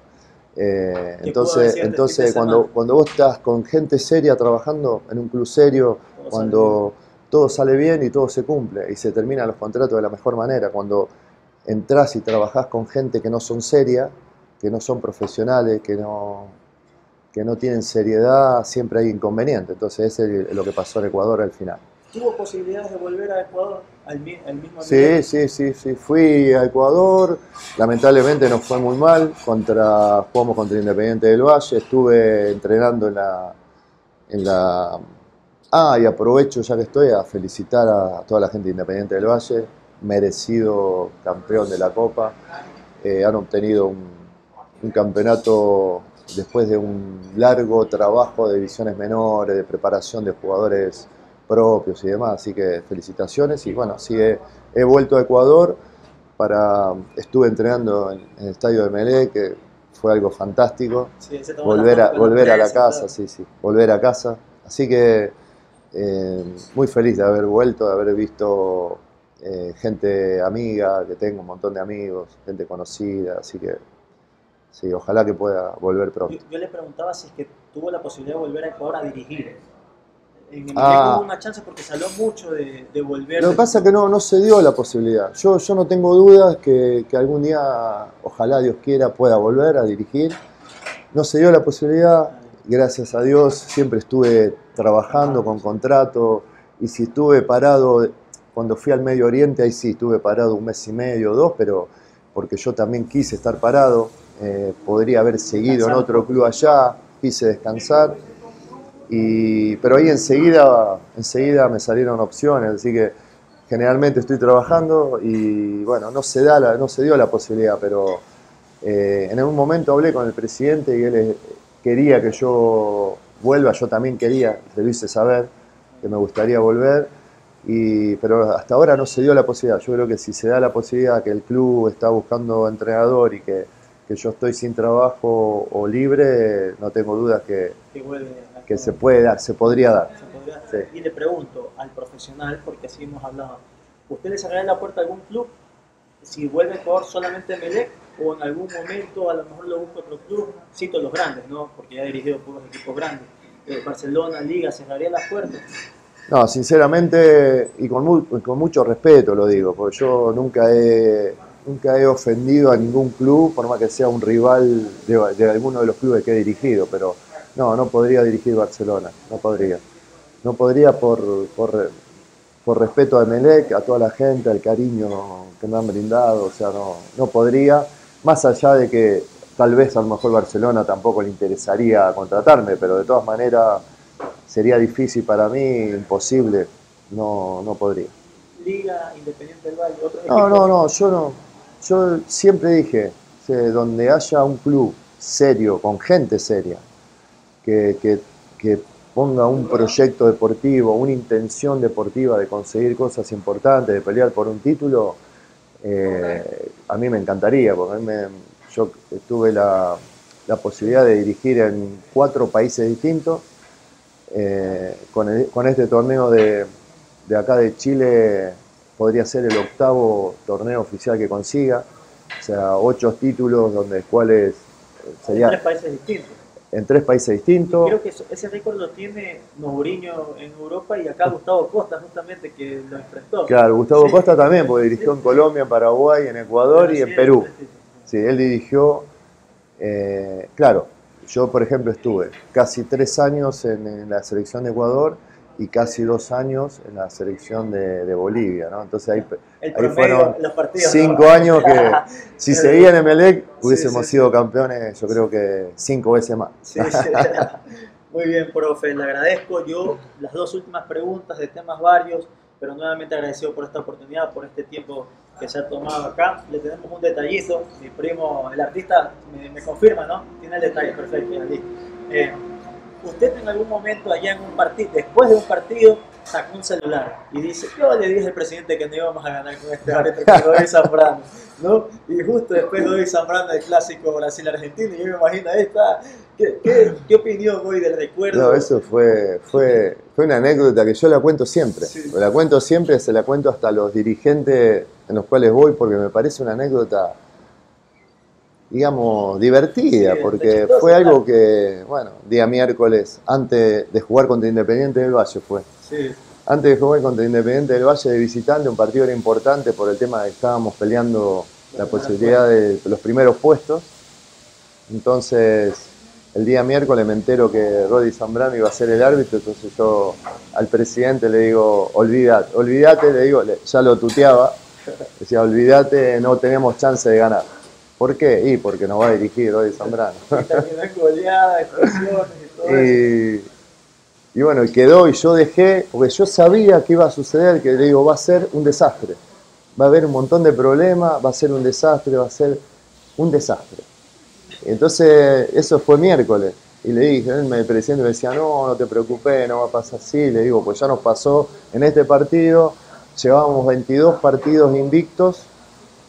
Entonces cuando vos estás con gente seria trabajando en un club serio, cuando todo sale bien y todo se cumple y se terminan los contratos de la mejor manera, cuando entrás y trabajás con gente que no son seria, que no son profesionales, que no tienen seriedad, siempre hay inconveniente. Entonces ese es lo que pasó en Ecuador al final. ¿Tuvo posibilidades de volver a Ecuador al mismo nivel? Sí. Fui a Ecuador, lamentablemente nos fue muy mal, jugamos contra Independiente del Valle, estuve entrenando y aprovecho ya que estoy a felicitar a toda la gente de Independiente del Valle, merecido campeón de la Copa. Han obtenido un campeonato después de un largo trabajo de divisiones menores, de preparación de jugadores propios y demás, así que felicitaciones. Y bueno, sí, he vuelto a Ecuador, estuve entrenando en el estadio de Melé, que fue algo fantástico, sí, volver a la casa, volver a casa, así que muy feliz de haber vuelto, de haber visto gente amiga, que tengo un montón de amigos, gente conocida, así que sí, ojalá que pueda volver pronto. Yo le preguntaba si es que tuvo la posibilidad de volver a Ecuador a dirigir. En Emelec hubo una chance porque se habló mucho de volver. Lo que pasa es que no se dio la posibilidad. Yo no tengo dudas que algún día, ojalá Dios quiera, pueda volver a dirigir. No se dio la posibilidad, gracias a Dios, siempre estuve trabajando con contrato, y si estuve parado, cuando fui al Medio Oriente, ahí sí estuve parado 1 mes y medio, 2, pero porque yo también quise estar parado, podría haber seguido en otro club allá, quise descansar. Pero ahí enseguida me salieron opciones, así que generalmente estoy trabajando y bueno, no se dio la posibilidad, pero en algún momento hablé con el presidente y él quería que yo vuelva, yo también quería, le lo hice saber que me gustaría volver, pero hasta ahora no se dio la posibilidad. Yo creo que si se da la posibilidad, que el club está buscando entrenador y que yo estoy sin trabajo o libre, no tengo dudas que se podría dar. Sí. Y le pregunto al profesional, porque así hemos hablado, ¿usted le cerraría la puerta a algún club si vuelve a Ecuador solamente en Emelec, o en algún momento a lo mejor lo busca otro club? Cito los grandes, ¿no? Porque ya he dirigido puros equipos grandes. Barcelona, Liga, ¿cerraría las puertas? No, sinceramente, y con mucho respeto lo digo, porque yo nunca he ofendido a ningún club, por más que sea un rival de alguno de los clubes que he dirigido, pero no podría dirigir Barcelona, no podría. No podría por respeto a Emelec, a toda la gente, al cariño que me han brindado, o sea, no podría, más allá de que tal vez a lo mejor Barcelona tampoco le interesaría contratarme, pero de todas maneras sería difícil para mí, imposible, no podría. Liga, Independiente del Valle, otro equipo. No, yo siempre dije, donde haya un club serio, con gente seria, que ponga un proyecto deportivo, una intención deportiva de conseguir cosas importantes, de pelear por un título, a mí me encantaría, porque yo tuve la posibilidad de dirigir en 4 países distintos. Con este torneo de acá de Chile podría ser el 8º torneo oficial que consiga, o sea, 8 títulos donde cuales sería... En 3 países distintos. En 3 países distintos. Creo que ese récord lo tiene Mourinho en Europa y acá Gustavo Costa justamente que lo enfrentó. Claro, Gustavo Costa también, porque dirigió en Colombia, en Paraguay, en Ecuador y en Perú. Sí, él dirigió, claro, yo por ejemplo estuve casi 3 años en la selección de Ecuador y casi 2 años en la selección de Bolivia, ¿no? Entonces ahí fueron los partidos, 5 años que si seguía en Emelec hubiésemos sido campeones, yo creo que 5 veces más. Sí. Muy bien, profe, le agradezco. Yo las 2 últimas preguntas de temas varios, pero nuevamente agradecido por esta oportunidad, por este tiempo que se ha tomado acá. Le tenemos un detallito, mi primo, el artista, me confirma, ¿no? Tiene el detalle, perfecto, usted en algún momento allá en un partido, después de un partido, sacó un celular y dice, yo le dije al presidente que no íbamos a ganar con este árbitro, con Godoy Zambrano, ¿no? Y justo después de Godoy Zambrano, el clásico Brasil-Argentina, yo me imagino, ahí está, ¿qué opinión hoy del recuerdo? No, eso fue una anécdota que yo la cuento siempre, la cuento siempre, se la cuento hasta a los dirigentes en los cuales voy, porque me parece una anécdota, digamos, divertida, porque fue algo que, bueno, día miércoles, antes de jugar contra Independiente del Valle antes de jugar contra Independiente del Valle de visitante, un partido era importante por el tema de que estábamos peleando la posibilidad de los primeros puestos. Entonces, el día miércoles me entero que Rodi Zambrano iba a ser el árbitro, entonces yo al presidente le digo, olvídate, le digo, ya lo tuteaba, decía, olvídate, no tenemos chance de ganar. ¿Por qué? Y porque nos va a dirigir Rodi Zambrano. Y bueno, quedó y yo dejé, porque yo sabía que iba a suceder, que le digo, va a ser un desastre. Va a haber un montón de problemas, va a ser un desastre, va a ser un desastre. Entonces, eso fue miércoles. Y le dije, el presidente me decía, no te preocupes, no va a pasar así. Le digo, pues ya nos pasó en este partido, llevábamos 22 partidos invictos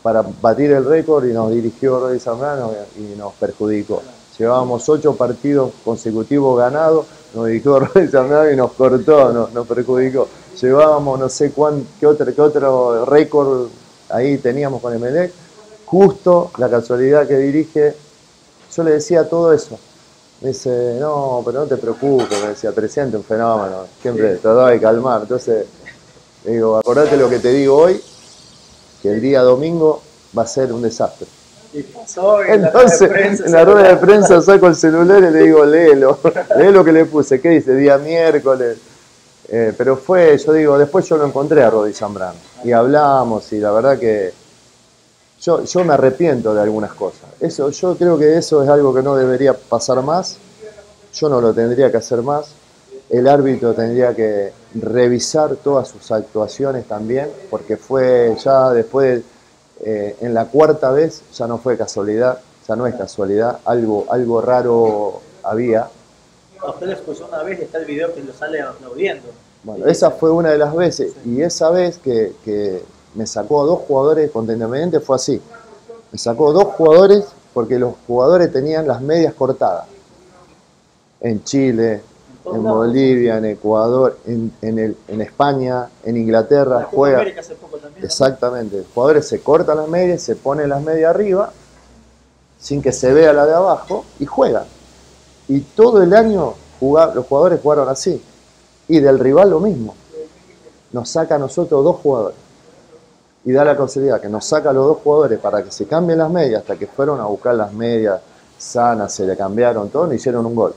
para batir el récord y nos dirigió Rodi Zambrano y nos perjudicó. Llevábamos 8 partidos consecutivos ganados, nos dirigió Rodi Zambrano y nos cortó, nos perjudicó. Llevábamos no sé qué otro récord ahí teníamos con Emelec. Justo la casualidad que dirige, yo le decía todo eso. Me dice, no, pero no te preocupes, me decía, presidente, un fenómeno, siempre trataba de calmar. Entonces, le digo, acordate lo que te digo hoy, que el día domingo va a ser un desastre. Y pasó, entonces, en la rueda de prensa saco el celular y le digo, léelo, lee lo que le puse, ¿qué dice? Día miércoles. Pero yo digo, después yo lo encontré a Rodi Zambrano y hablamos y la verdad que yo me arrepiento de algunas cosas. Yo creo que eso es algo que no debería pasar más, yo no lo tendría que hacer más. El árbitro tendría que revisar todas sus actuaciones también, porque fue ya después, en la 4ª vez, ya no fue casualidad, ya no es casualidad, algo raro había. A usted le expulsó una vez y está el video que lo sale aplaudiendo. Bueno, esa fue una de las veces, y esa vez que me sacó a 2 jugadores contra Independiente fue así. Me sacó 2 jugadores porque los jugadores tenían las medias cortadas. En Chile, en Bolivia, en Ecuador, en España, en Inglaterra, juega. Hace poco también, ¿no? Exactamente. Los jugadores se cortan las medias, se ponen las medias arriba, sin que se vea la de abajo, y juegan. Y todo el año los jugadores jugaron así. Y del rival lo mismo. Nos saca a nosotros 2 jugadores. Y da la casualidad que nos saca a los 2 jugadores para que se cambien las medias, hasta que fueron a buscar las medias sanas, se le cambiaron todo, y hicieron un gol.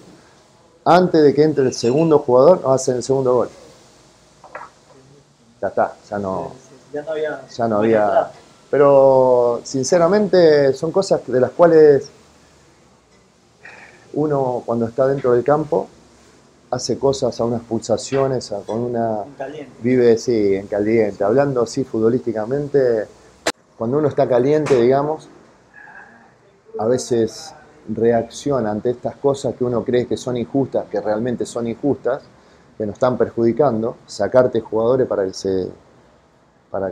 Antes de que entre el segundo jugador, nos hacen el segundo gol. Ya está, ya no había. Pero sinceramente son cosas de las cuales uno cuando está dentro del campo hace cosas a unas pulsaciones, vive sí, en caliente. Hablando así futbolísticamente, cuando uno está caliente, digamos, a veces reacciona ante estas cosas que uno cree que son injustas, que realmente son injustas, que nos están perjudicando, sacarte jugadores para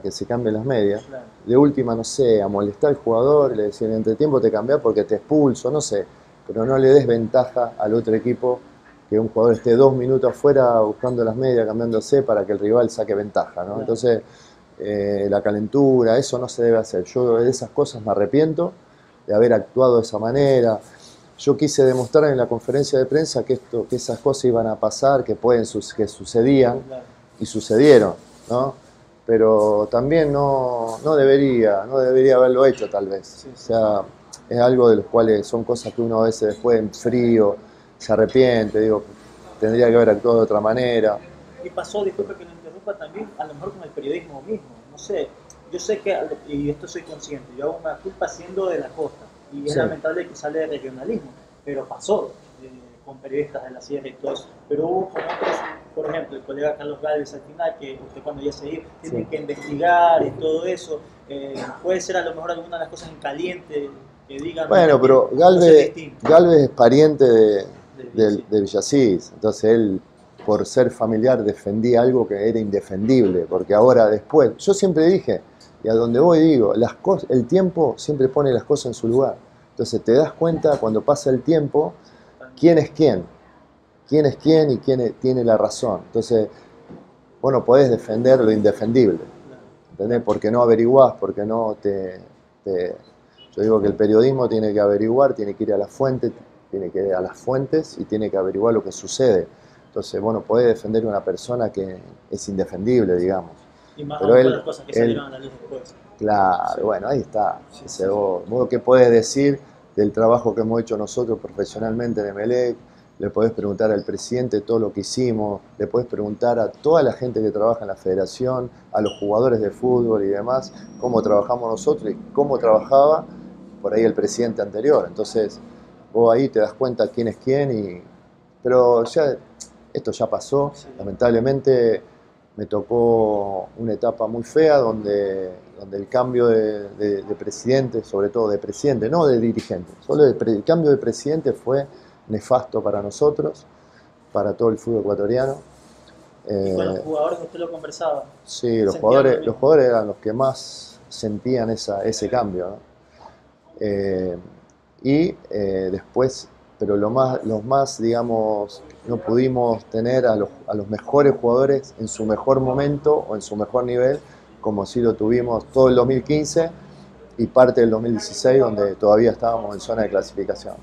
que se cambien las medias. Claro. De última, no sé, a molestar al jugador, le decían, entre tiempo te cambiás porque te expulso, no sé, pero no le des ventaja al otro equipo que un jugador esté 2 minutos afuera buscando las medias, cambiándose para que el rival saque ventaja, ¿no? Claro. Entonces, la calentura, eso no se debe hacer. Yo de esas cosas me arrepiento, de haber actuado de esa manera. Yo quise demostrar en la conferencia de prensa que esas cosas iban a pasar, que que sucedían, y sucedieron, ¿no? Pero también no debería haberlo hecho, tal vez. Sí. O sea, es algo de los cuales son cosas que uno a veces después en frío se arrepiente, digo, tendría que haber actuado de otra manera. Y pasó, disculpe que lo interrumpa, también a lo mejor con el periodismo mismo, no sé, yo sé que, y esto soy consciente, yo hago una culpa siendo de la costa, y es Sí. lamentable que sale de regionalismo, pero pasó con periodistas de la sierra y todo eso, pero hubo con otros, por ejemplo, el colega Carlos Gálvez al final, que usted cuando ya se iba, tienen Sí. que investigar y todo eso, puede ser a lo mejor alguna de las cosas en caliente que digan... Bueno, pero Gálvez es pariente de Villasís, entonces él, por ser familiar, defendía algo que era indefendible, porque ahora después, yo siempre dije, y a donde voy digo, el tiempo siempre pone las cosas en su lugar, entonces te das cuenta cuando pasa el tiempo, quién es quién y quién tiene la razón, entonces vos no podés defender lo indefendible, ¿entendés? Porque no averiguás, porque no yo digo que el periodismo tiene que averiguar, tiene que ir a la fuente, tiene que ir a las fuentes y tiene que averiguar lo que sucede. Entonces, bueno, podés defender a una persona que es indefendible, digamos. Y más pero aún con las cosas que salieron a la luz después. Claro, Sí. bueno, ahí está. Vos qué podés decir del trabajo que hemos hecho nosotros profesionalmente en Emelec, le podés preguntar al presidente todo lo que hicimos, le podés preguntar a toda la gente que trabaja en la federación, a los jugadores de fútbol y demás, cómo trabajamos nosotros y cómo trabajaba por ahí el presidente anterior. Entonces, vos ahí te das cuenta quién es quién, pero ya esto ya pasó, Sí. Lamentablemente me tocó una etapa muy fea donde el cambio de presidente, sobre todo de presidente, no de dirigente, solo el cambio de presidente fue nefasto para nosotros, para todo el fútbol ecuatoriano. ¿Y con los jugadores usted lo conversaba? Sí, los jugadores eran los que más sentían ese cambio, ¿no? Después, pero los más, digamos, no pudimos tener a los mejores jugadores en su mejor momento o en su mejor nivel, como sí lo tuvimos todo el 2015 y parte del 2016, donde todavía estábamos en zona de clasificación.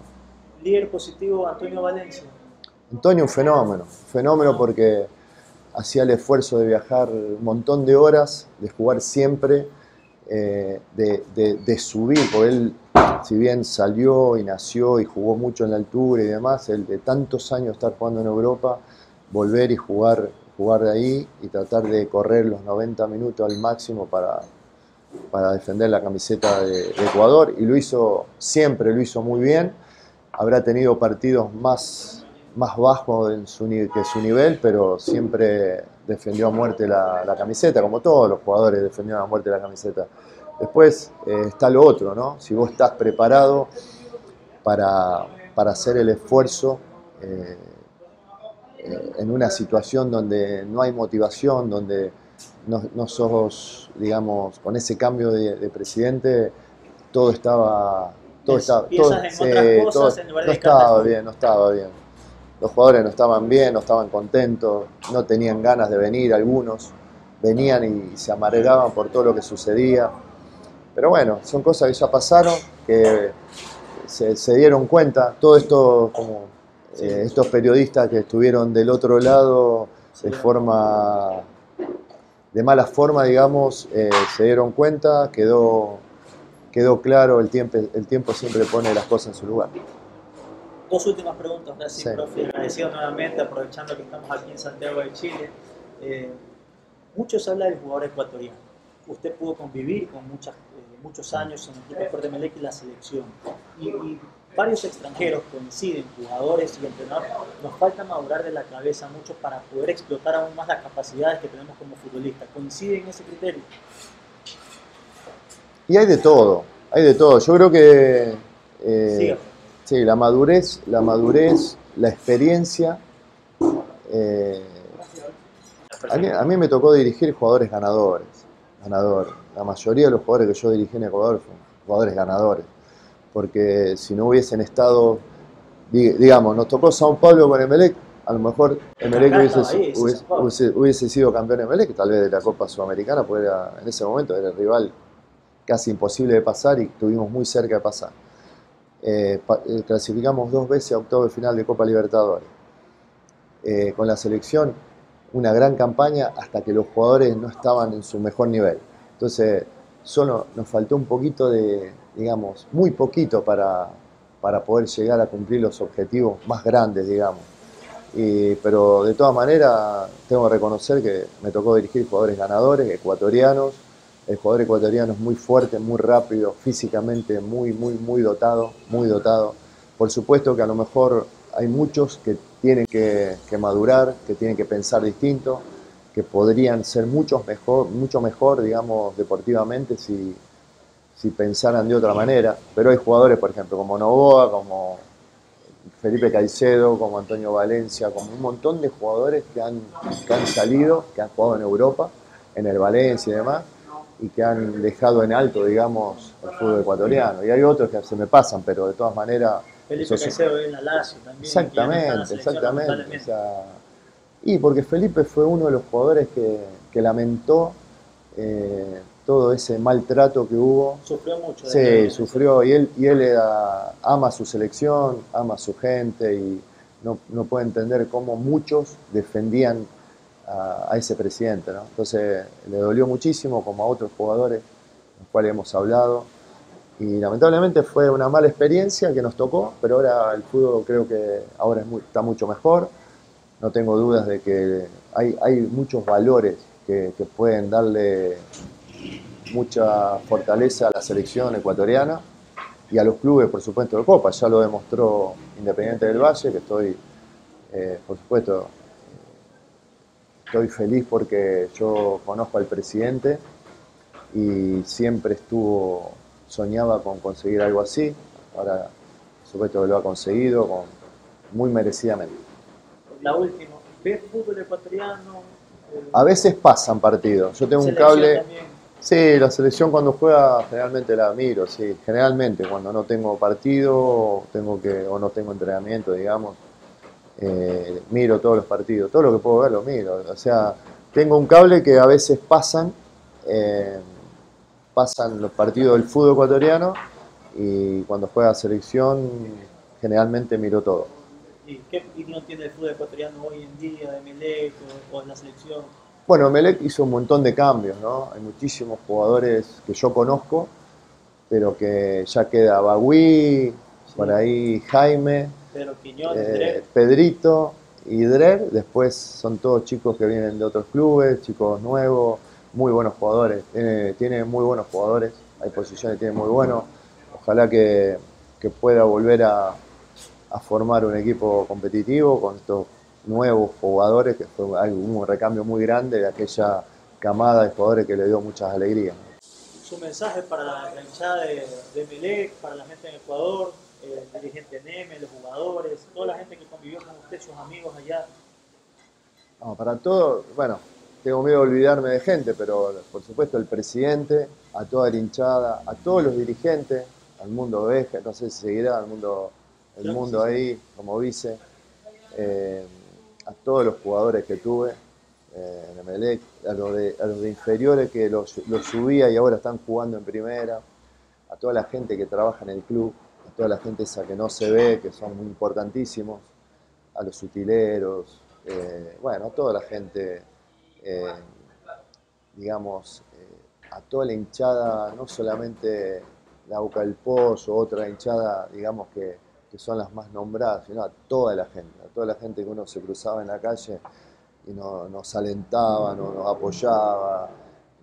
Líder positivo, Antonio Valencia. Antonio, un fenómeno porque hacía el esfuerzo de viajar un montón de horas, de jugar siempre, de subir, porque él, si bien salió y nació y jugó mucho en la altura y demás, él de tantos años estar jugando en Europa, volver y jugar de ahí y tratar de correr los 90 minutos al máximo para defender la camiseta de Ecuador, y siempre lo hizo muy bien. Habrá tenido partidos más bajos que su nivel, pero siempre defendió a muerte la camiseta, como todos los jugadores defendieron a muerte la camiseta. Después está lo otro, ¿no? Si vos estás preparado para hacer el esfuerzo en una situación donde no hay motivación, donde no sos, digamos, con ese cambio de presidente, todo estaba... no estaba bien. Los jugadores no estaban bien, no estaban contentos, no tenían ganas de venir algunos, venían y se amargaban por todo lo que sucedía. Pero bueno, son cosas que ya pasaron, que se dieron cuenta, todo esto como estos periodistas que estuvieron del otro lado de mala forma, digamos, se dieron cuenta, quedó claro, el tiempo siempre pone las cosas en su lugar. Dos últimas preguntas, gracias, Sí. profe. Agradecido nuevamente, aprovechando que estamos aquí en Santiago de Chile. Mucho se habla del jugador ecuatoriano. Usted pudo convivir con muchos años en el equipo Sport Emelec y la selección. Y varios extranjeros coinciden, jugadores y entrenadores. Nos falta madurar de la cabeza mucho para poder explotar aún más las capacidades que tenemos como futbolistas. ¿Coincide en ese criterio? Y hay de todo, hay de todo. Yo creo que Siga. sí, la experiencia. eh, a mí me tocó dirigir jugadores ganadores, ganadores. La mayoría de los jugadores que yo dirigí en Ecuador fueron jugadores ganadores, porque si no hubiesen estado, digamos, nos tocó Sao Paulo con Emelec, a lo mejor Emelec Acá estaba ahí, dice San Pablo. hubiese sido campeón Emelec, tal vez de la Copa Sudamericana, porque en ese momento era el rival casi imposible de pasar y estuvimos muy cerca de pasar. Clasificamos 2 veces a octavos de final de Copa Libertadores. Con la selección, una gran campaña hasta que los jugadores no estaban en su mejor nivel. Entonces, solo nos faltó un poquito digamos, muy poquito para poder llegar a cumplir los objetivos más grandes, digamos. Pero de todas maneras, tengo que reconocer que me tocó dirigir jugadores ganadores, ecuatorianos. El jugador ecuatoriano es muy fuerte, muy rápido, físicamente muy dotado, muy dotado. Por supuesto que a lo mejor hay muchos que tienen que madurar, que tienen que pensar distinto, que podrían ser mucho mejor, digamos, deportivamente si pensaran de otra manera. Pero hay jugadores, por ejemplo, como Novoa, como Felipe Caicedo, como Antonio Valencia, como un montón de jugadores que han salido, que han jugado en Europa, en el Valencia y demás, y que han dejado en alto, digamos, el fútbol ecuatoriano. Y hay otros que se me pasan, pero de todas maneras... Felipe Caicedo en la Lazio también, que ya no está en la Exactamente, selección exactamente. O lamentablemente. sea, y porque Felipe fue uno de los jugadores que lamentó todo ese maltrato que hubo. Sufrió mucho Sí, desde sufrió y él ama su selección, ama a su gente y no puede entender cómo muchos defendían a ese presidente, ¿no? Entonces le dolió muchísimo, como a otros jugadores, los cuales hemos hablado. Y lamentablemente fue una mala experiencia que nos tocó, pero ahora el fútbol creo que ahora está mucho mejor. No tengo dudas de que hay muchos valores que pueden darle mucha fortaleza a la selección ecuatoriana y a los clubes, por supuesto, de Copa. Ya lo demostró Independiente del Valle, que por supuesto, estoy feliz porque yo conozco al presidente y siempre soñaba con conseguir algo así. Ahora, por supuesto, que lo ha conseguido muy merecidamente. la última. ¿Ves fútbol ecuatoriano? A veces pasan partidos. Yo tengo un Selección cable. también. Sí, la selección cuando juega generalmente la miro, sí. Generalmente cuando no tengo partido o no tengo entrenamiento, digamos, miro todos los partidos. Todo lo que puedo ver lo miro. O sea, tengo un cable que a veces eh, pasan los partidos del fútbol ecuatoriano y cuando juega selección generalmente miro todo. ¿Y qué opinión tiene el fútbol ecuatoriano hoy en día de Melec o de la selección? Bueno, Melec hizo un montón de cambios, ¿no? Hay muchísimos jugadores que yo conozco, pero que ya queda Bagüí, Sí. por ahí Jaime, Pedro Quiñones, Drek. Pedrito y Drer. Después son todos chicos que vienen de otros clubes, chicos nuevos, muy buenos jugadores. Tiene muy buenos jugadores, hay posiciones que tiene muy buenos. Ojalá que pueda volver a formar un equipo competitivo con estos nuevos jugadores, que fue un recambio muy grande de aquella camada de jugadores que le dio muchas alegrías. Su mensaje para la hinchada de Melec, para la gente en Ecuador, el dirigente Neme, los jugadores, toda la gente que convivió con usted, sus amigos allá. No, para todo, bueno, tengo miedo de olvidarme de gente, pero por supuesto el presidente, a toda la hinchada, a todos los dirigentes, al mundo Veja, no sé si seguirá, el mundo ahí como vice, eh, a todos los jugadores que tuve en Emelec, a los de inferiores que los subía y ahora están jugando en primera, a toda la gente que trabaja en el club, a toda la gente esa que no se ve, que son muy importantísimos, a los utileros, bueno, a toda la gente, eh, digamos, a toda la hinchada, no solamente la Boca del Pozo, otra hinchada, digamos, que son las más nombradas, sino a toda la gente que uno se cruzaba en la calle y nos alentaba, nos apoyaba,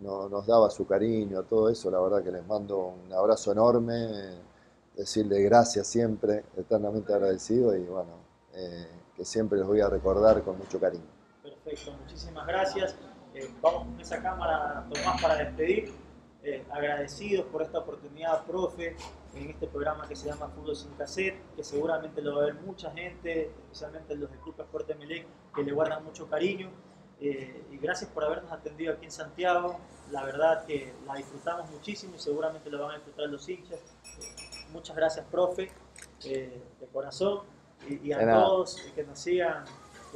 nos daba su cariño, todo eso, la verdad que les mando un abrazo enorme, decirle gracias siempre, eternamente agradecido y bueno, que siempre los voy a recordar con mucho cariño. Perfecto, muchísimas gracias. Vamos con esa cámara, Tomás, para despedir. agradecidos por esta oportunidad, profe, en este programa que se llama Fútbol Sin Cassette, que seguramente lo va a ver mucha gente, especialmente los del Club Sport Emelec, que le guardan mucho cariño. Y gracias por habernos atendido aquí en Santiago. La verdad que la disfrutamos muchísimo y seguramente lo van a disfrutar los hinchas. Muchas gracias, profe, de corazón. Y a todos que nos sigan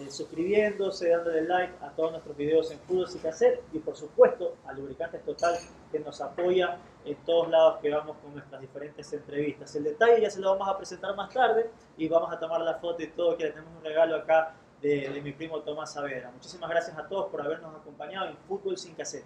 suscribiéndose, dándole like a todos nuestros videos en Fútbol Sin Cassette y por supuesto a Lubricantes Total, que nos apoya en todos lados que vamos con nuestras diferentes entrevistas. El detalle ya se lo vamos a presentar más tarde y vamos a tomar la foto y todo, que le tenemos un regalo acá de mi primo Tomás Saavedra. Muchísimas gracias a todos por habernos acompañado en Fútbol Sin Cassette.